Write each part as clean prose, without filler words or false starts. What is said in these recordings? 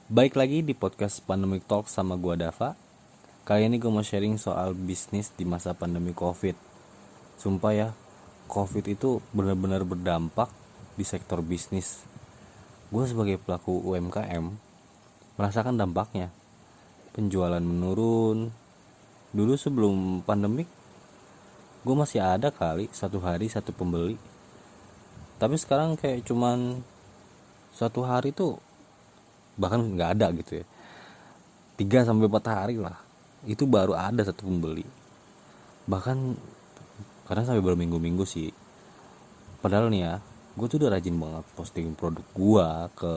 Baik lagi di podcast Pandemic Talk sama gua Dava. Kali ini gue mau sharing soal bisnis di masa pandemi COVID. Sumpah ya, COVID itu benar-benar berdampak di sektor bisnis. Gue sebagai pelaku UMKM merasakan dampaknya. Penjualan menurun. Dulu sebelum pandemik, gue masih ada kali satu hari satu pembeli. Tapi sekarang kayak cuman satu hari tuh bahkan nggak ada gitu ya. 3 sampai 4 hari lah itu baru ada satu pembeli, bahkan kadang sampai berminggu-minggu sih. Padahal nih ya, gue tuh udah rajin banget posting produk gue ke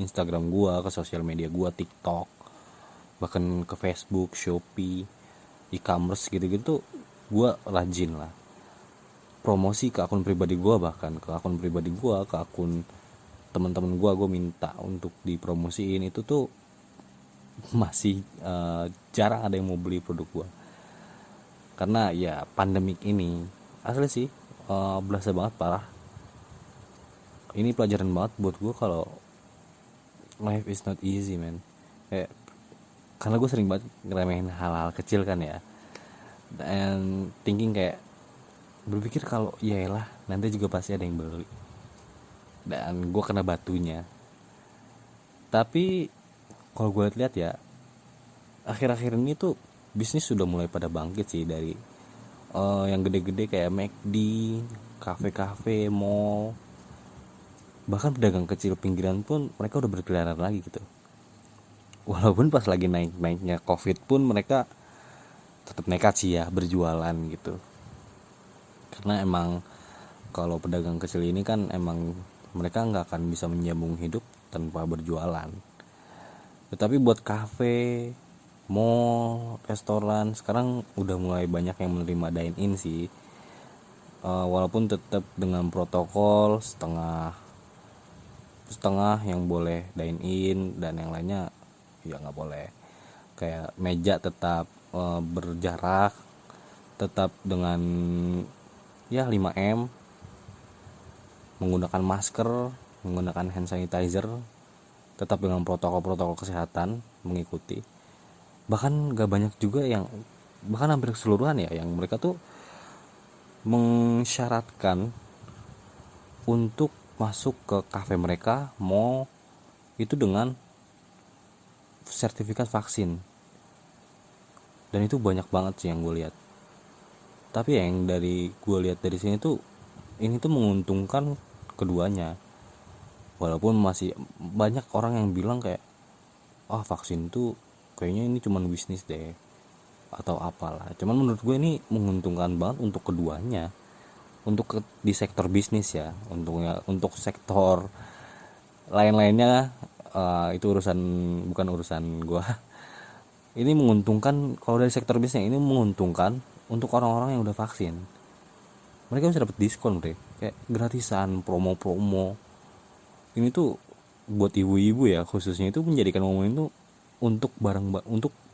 Instagram gue, ke sosial media gue, TikTok, bahkan ke Facebook, Shopee, e-commerce gitu-gitu. Gue rajin lah promosi ke akun pribadi gue, bahkan ke akun pribadi gue, ke akun teman-teman gue minta untuk dipromosiin. Itu tuh masih jarang ada yang mau beli produk gue karena ya pandemik ini. Asli sih, berasa banget parah. Ini pelajaran banget buat gue kalau life is not easy man. Kayak karena gue sering banget ngeremehin hal-hal kecil kan ya, dan thinking kayak berpikir kalau yaelah nanti juga pasti ada yang beli, dan gue kena batunya. Tapi kalau gue lihat ya, akhir-akhir ini tuh bisnis sudah mulai pada bangkit sih. Dari yang gede-gede kayak McD, kafe-kafe, mall, bahkan pedagang kecil pinggiran pun mereka udah berkeliaran lagi gitu. Walaupun pas lagi naik-naiknya COVID pun mereka tetap nekat sih ya berjualan gitu. Karena emang kalau pedagang kecil ini kan emang mereka nggak akan bisa menyambung hidup tanpa berjualan. Tetapi buat kafe, mall, restoran sekarang udah mulai banyak yang menerima dine in sih. Walaupun tetap dengan protokol setengah yang boleh dine in dan yang lainnya ya nggak boleh. Kayak meja tetap berjarak, tetap dengan ya 5M, menggunakan masker, menggunakan hand sanitizer, tetap dengan protokol-protokol kesehatan mengikuti. Bahkan gak banyak juga yang, bahkan hampir keseluruhan ya, yang mereka tuh mensyaratkan untuk masuk ke kafe mereka, mall, itu dengan sertifikat vaksin. Dan itu banyak banget sih yang gue lihat. Tapi yang dari gue lihat dari sini tuh, ini tuh menguntungkan keduanya. Walaupun masih banyak orang yang bilang kayak, vaksin tuh kayaknya ini cuman bisnis deh atau apalah. Cuman menurut gue ini menguntungkan banget untuk keduanya. Untuk di sektor bisnis ya, untuk sektor lain-lainnya itu bukan urusan gue. Ini menguntungkan. Kalau dari sektor bisnis ini menguntungkan untuk orang-orang yang udah vaksin. Mereka bisa dapat diskon deh, kayak gratisan, promo-promo. Ini tuh buat ibu-ibu ya khususnya, itu menjadikan momen itu untuk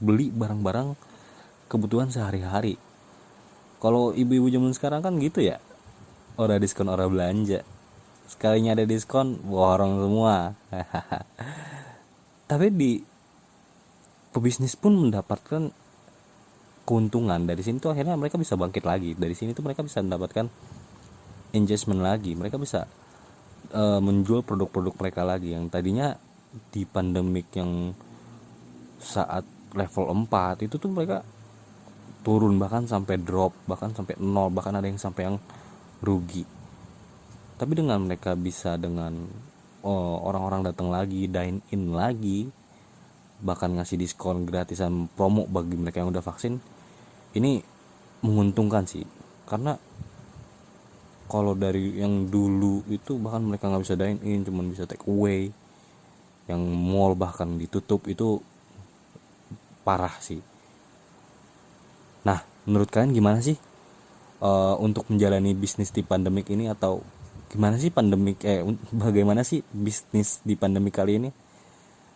beli barang-barang kebutuhan sehari-hari. Kalau ibu-ibu zaman sekarang kan gitu ya, ora diskon ora belanja, sekalinya ada diskon borong semua. Tapi di pebisnis pun mendapatkan keuntungan dari sini tuh. Akhirnya mereka bisa bangkit lagi dari sini tuh, mereka bisa mendapatkan engagement lagi, mereka bisa menjual produk-produk mereka lagi yang tadinya di pandemik yang saat level 4 itu tuh mereka turun, bahkan sampai drop, bahkan sampai nol, bahkan ada yang sampai yang rugi. Tapi dengan mereka bisa, dengan orang-orang datang lagi, dine in lagi, bahkan ngasih diskon, gratisan, promo bagi mereka yang udah vaksin, ini menguntungkan sih. Karena kalau dari yang dulu itu bahkan mereka nggak bisa dine in, cuman bisa take away, yang mall bahkan ditutup, itu parah sih. Nah, menurut kalian gimana sih untuk menjalani bisnis di pandemik ini? Atau gimana sih bagaimana sih bisnis di pandemik kali ini?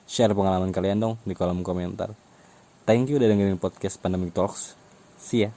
Share pengalaman kalian dong di kolom komentar. Thank you udah dengerin podcast Pandemic Talks. See ya.